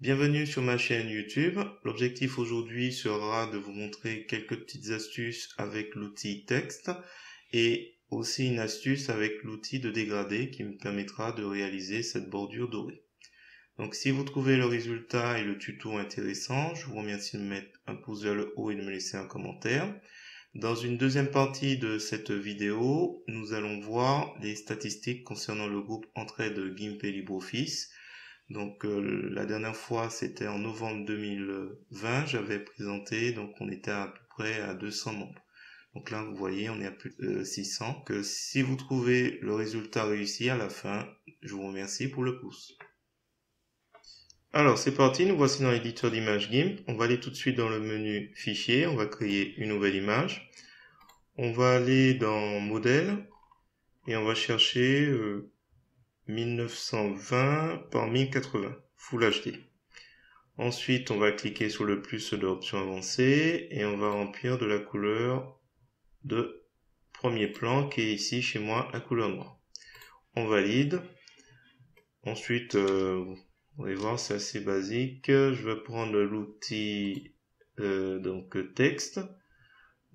Bienvenue sur ma chaîne YouTube. L'objectif aujourd'hui sera de vous montrer quelques petites astuces avec l'outil texte et aussi une astuce avec l'outil de dégradé qui me permettra de réaliser cette bordure dorée. Donc si vous trouvez le résultat et le tuto intéressant, je vous remercie de mettre un pouce vers le haut et de me laisser un commentaire. Dans une deuxième partie de cette vidéo, nous allons voir les statistiques concernant le groupe Entraide GIMP et LibreOffice. Donc la dernière fois c'était en novembre 2020, j'avais présenté, donc on était à peu près à 200 membres. Donc là vous voyez on est à plus de 600. Que si vous trouvez le résultat réussi à la fin, je vous remercie pour le pouce. Alors c'est parti, nous voici dans l'éditeur d'image GIMP. On va aller tout de suite dans le menu fichier, on va créer une nouvelle image. On va aller dans modèle et on va chercher 1920 par 1080 Full HD. Ensuite, on va cliquer sur le plus de l'option avancée et on va remplir de la couleur de premier plan qui est ici chez moi la couleur noire. On valide. Ensuite, vous allez voir, c'est assez basique. Je vais prendre l'outil donc texte.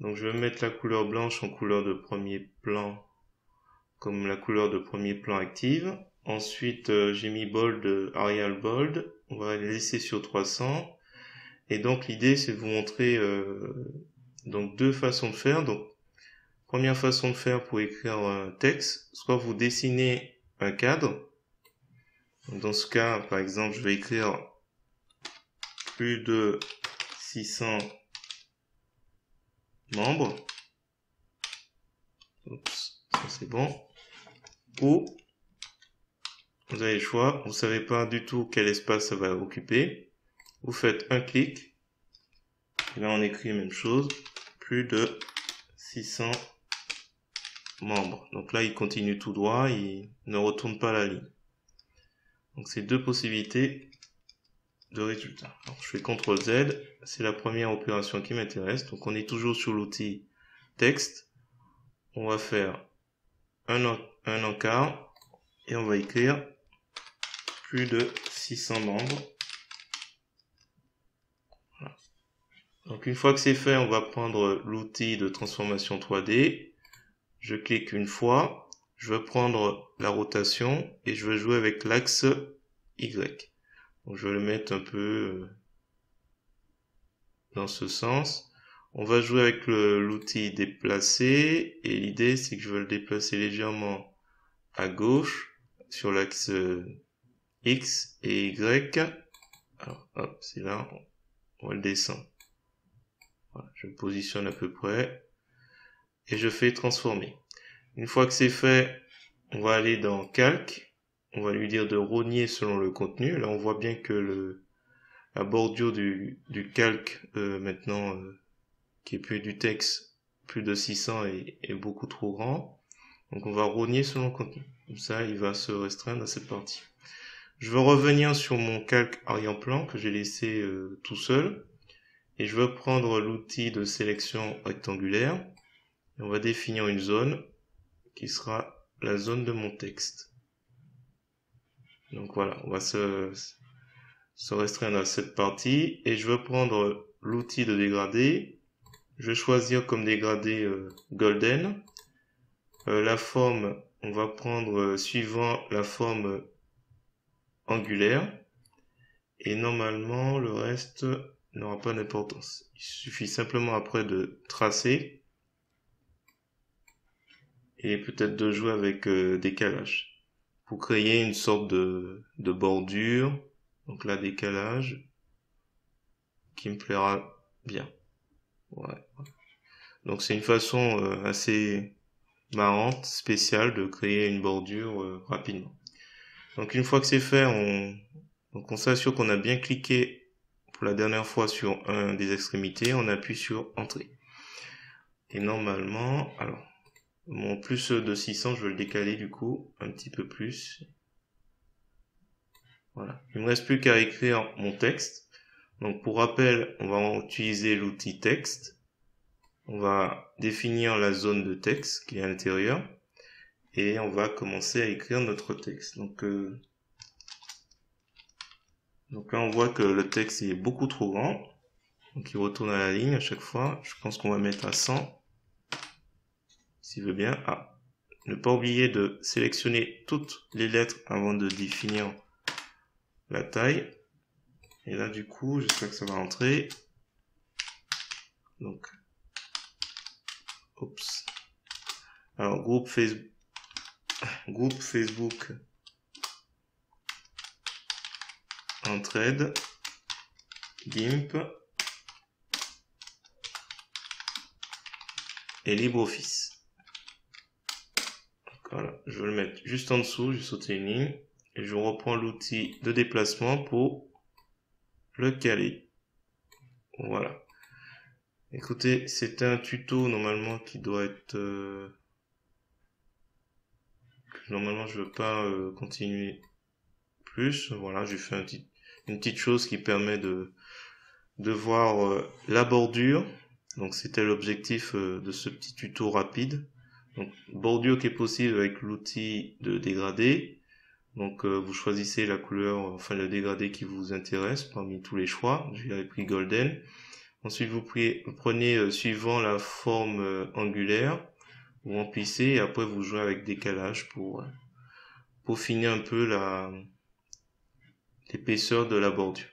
Donc je vais mettre la couleur blanche en couleur de premier plan comme la couleur de premier plan active. Ensuite, j'ai mis bold, Arial bold. On va les laisser sur 300. Et donc, l'idée, c'est de vous montrer donc deux façons de faire. Donc, première façon de faire pour écrire un texte, soit vous dessinez un cadre. Donc, dans ce cas, par exemple, je vais écrire plus de 600 membres. Oups, ça c'est bon. Ou vous avez le choix, vous savez pas du tout quel espace ça va occuper. Vous faites un clic. Et là on écrit la même chose. Plus de 600 membres. Donc là il continue tout droit, il ne retourne pas la ligne. Donc c'est deux possibilités de résultat. Alors, je fais CTRL Z, c'est la première opération qui m'intéresse. Donc on est toujours sur l'outil texte. On va faire un encart et on va écrire plus de 600 membres. Voilà. Donc une fois que c'est fait, on va prendre l'outil de transformation 3D. Je clique une fois. Je vais prendre la rotation et je vais jouer avec l'axe Y. Donc je vais le mettre un peu dans ce sens. On va jouer avec l'outil déplacer et l'idée c'est que je vais le déplacer légèrement à gauche sur l'axe X et Y. Alors hop, c'est là, on va le descendre. Voilà, je le positionne à peu près et je fais transformer. Une fois que c'est fait, on va aller dans calque. On va lui dire de rogner selon le contenu. Là, on voit bien que la bordure du calque maintenant, qui est plus du texte, plus de 600 est beaucoup trop grand. Donc, on va rogner selon le contenu. Comme ça, il va se restreindre à cette partie. Je veux revenir sur mon calque arrière-plan que j'ai laissé tout seul. Et je veux prendre l'outil de sélection rectangulaire. Et on va définir une zone qui sera la zone de mon texte. Donc voilà, on va se restreindre à cette partie. Et je veux prendre l'outil de dégradé. Je vais choisir comme dégradé golden. La forme, on va prendre suivant la forme angulaire. Et normalement, le reste n'aura pas d'importance. Il suffit simplement après de tracer et peut-être de jouer avec décalage pour créer une sorte de bordure. Donc là, décalage qui me plaira bien. Ouais. Donc c'est une façon assez marrante, spéciale de créer une bordure rapidement. Donc une fois que c'est fait, on s'assure qu'on a bien cliqué pour la dernière fois sur un des extrémités, on appuie sur Entrée. Et normalement, alors, mon plus de 600, je vais le décaler du coup, un petit peu plus. Voilà. Il me reste plus qu'à écrire mon texte. Donc pour rappel, on va utiliser l'outil texte. On va définir la zone de texte qui est à l'intérieur. Et on va commencer à écrire notre texte. Donc Donc là, on voit que le texte est beaucoup trop grand. Donc il retourne à la ligne à chaque fois. Je pense qu'on va mettre à 100. S'il veut bien. Ah, ne pas oublier de sélectionner toutes les lettres avant de définir la taille. Et là, du coup, j'espère que ça va rentrer. Donc, oups. Alors, groupe Facebook Entraide, GIMP et LibreOffice. Voilà, je vais le mettre juste en dessous, je vais sauter une ligne et je reprends l'outil de déplacement pour le caler. Voilà. Écoutez, c'est un tuto normalement qui doit être... Normalement, je veux pas continuer plus. Voilà, j'ai fait une petite chose qui permet de voir la bordure. Donc c'était l'objectif de ce petit tuto rapide. Donc bordure qui est possible avec l'outil de dégradé. Donc vous choisissez la couleur, enfin le dégradé qui vous intéresse parmi tous les choix. J'ai pris golden. Ensuite vous prenez suivant la forme angulaire, vous remplissez et après vous jouez avec décalage pour peaufiner un peu l'épaisseur de la bordure.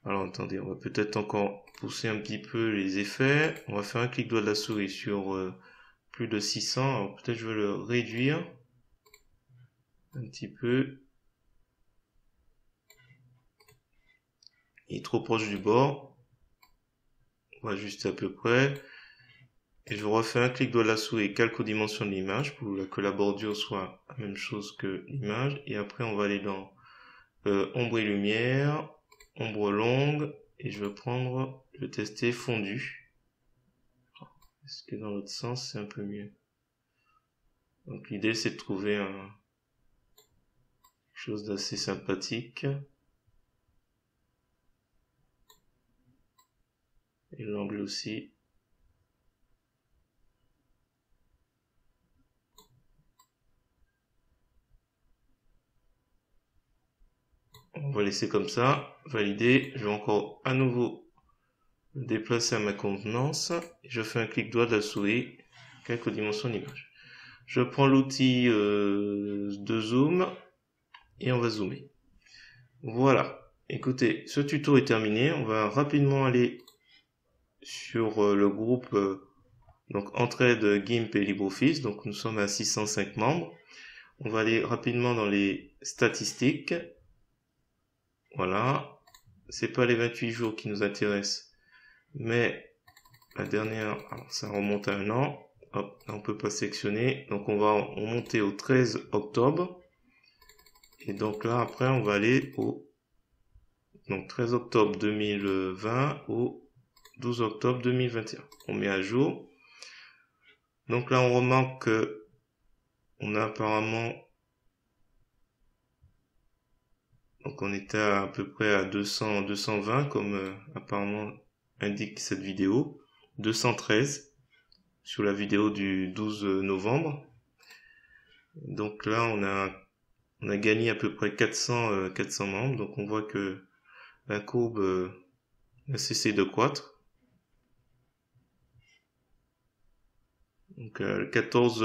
Alors attendez, on va peut-être encore pousser un petit peu les effets. On va faire un clic droit de la souris sur plus de 600. Alors peut-être je vais le réduire un petit peu. Il est trop proche du bord. On va ajuster à peu près. Et je refais un clic droit de la souris, calque aux dimensions de l'image pour que la bordure soit la même chose que l'image. Et après on va aller dans ombre et lumière, ombre longue. Et je vais tester fondu. Est-ce que dans l'autre sens c'est un peu mieux? Donc l'idée c'est de trouver quelque chose d'assez sympathique. Et l'angle aussi. On va laisser comme ça, valider. Je vais encore à nouveau le déplacer à ma convenance. Et je fais un clic droit de la souris, quelques dimensions d'image. Je prends l'outil de zoom et on va zoomer. Voilà. Écoutez, ce tuto est terminé. On va rapidement aller sur le groupe donc Entraide, GIMP et LibreOffice. Donc nous sommes à 605 membres. On va aller rapidement dans les statistiques. Voilà. C'est pas les 28 jours qui nous intéressent, mais la dernière, alors ça remonte à un an. Hop, là on peut pas sélectionner. Donc on va remonter au 13 octobre. Et donc là après on va aller au donc 13 octobre 2020 au 12 octobre 2021. On met à jour. Donc là on remarque que on a apparemment, donc on était à peu près à 220 comme apparemment indique cette vidéo. 213 sur la vidéo du 12 novembre. Donc là on a gagné à peu près 400 membres. Donc on voit que la courbe a cessé de croître. Donc le 14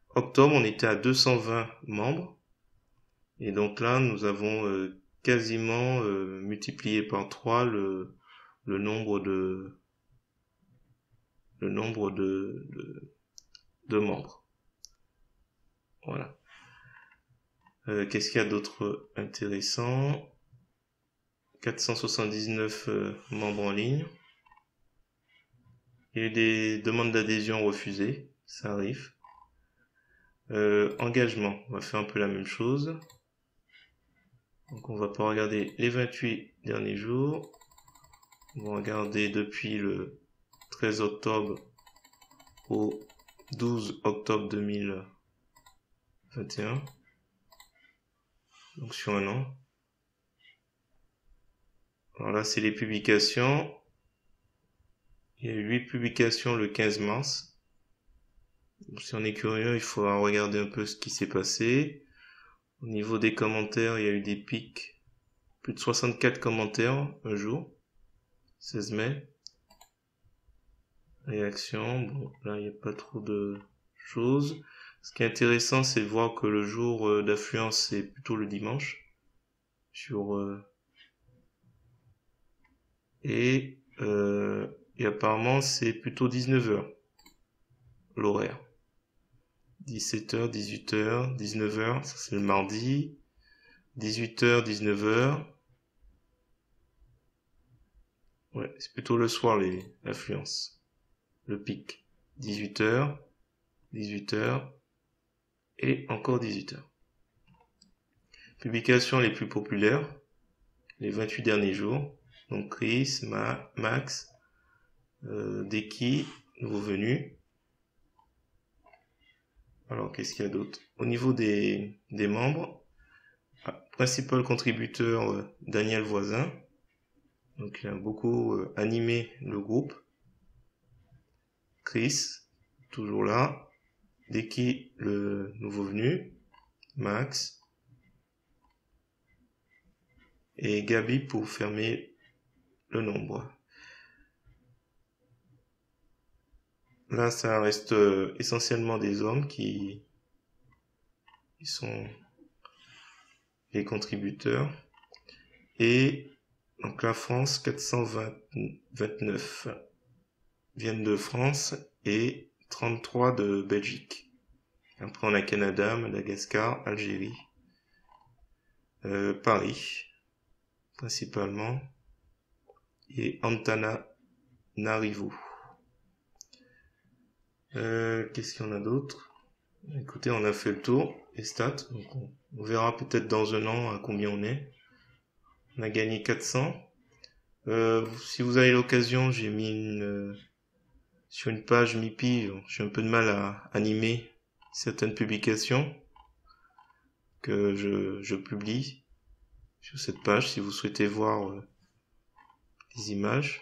octobre on était à 220 membres. Et donc là nous avons quasiment multiplié par 3 le nombre de membres. Voilà. Qu'est-ce qu'il y a d'autre intéressant? 479 membres en ligne. Il y a eu des demandes d'adhésion refusées, ça arrive. Engagement, on va faire un peu la même chose. Donc on va pas regarder les 28 derniers jours. On va regarder depuis le 13 octobre au 12 octobre 2021. Donc sur un an. Alors là c'est les publications. Il y a eu 8 publications le 15 mars. Donc, si on est curieux, il faudra regarder un peu ce qui s'est passé. Au niveau des commentaires, il y a eu des pics plus de 64 commentaires un jour, 16 mai. Réaction, bon, là, il n'y a pas trop de choses. Ce qui est intéressant, c'est de voir que le jour d'affluence, c'est plutôt le dimanche. Et apparemment, c'est plutôt 19h, l'horaire. 17h, 18h, 19h, ça c'est le mardi. 18h, 19h. Ouais, c'est plutôt le soir, l'affluence. Le pic. 18h, 18h, et encore 18h. Publications les plus populaires, les 28 derniers jours. Donc Chris, Max, Deki, nouveau venu. Alors qu'est-ce qu'il y a d'autre? Au niveau des membres, principal contributeur Daniel Voisin. Donc il a beaucoup animé le groupe. Chris, toujours là. Deki, le nouveau venu. Max. Et Gabi pour fermer le nombre. Là, ça reste essentiellement des hommes qui sont les contributeurs. Et donc la France, 429 viennent de France et 33 de Belgique. Après, on a Canada, Madagascar, Algérie, Paris, principalement, et Antananarivo. Qu'est-ce qu'il y en a d'autre? Écoutez, on a fait le tour, les stats. Donc on verra peut-être dans un an à combien on est. On a gagné 400. Si vous avez l'occasion, j'ai mis sur une page Mipi, j'ai un peu de mal à animer certaines publications que je publie sur cette page si vous souhaitez voir les images.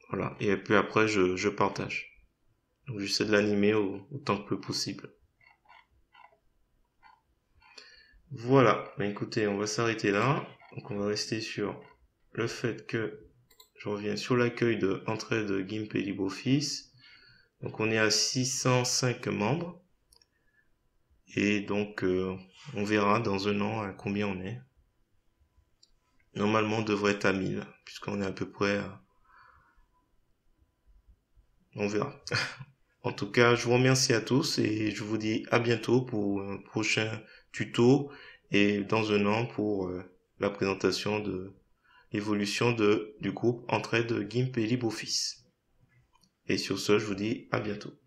Voilà, et puis après je partage. Donc j'essaie de l'animer autant que possible. Voilà, bah écoutez, on va s'arrêter là. Donc on va rester sur le fait que je reviens sur l'accueil de entrée de GIMP et LibreOffice. Donc on est à 605 membres. Et donc on verra dans un an à combien on est. Normalement on devrait être à 1000, puisqu'on est à peu près on verra. En tout cas, je vous remercie à tous et je vous dis à bientôt pour un prochain tuto et dans un an pour la présentation de l'évolution du groupe Entraide GIMP et LibreOffice. Et sur ce, je vous dis à bientôt.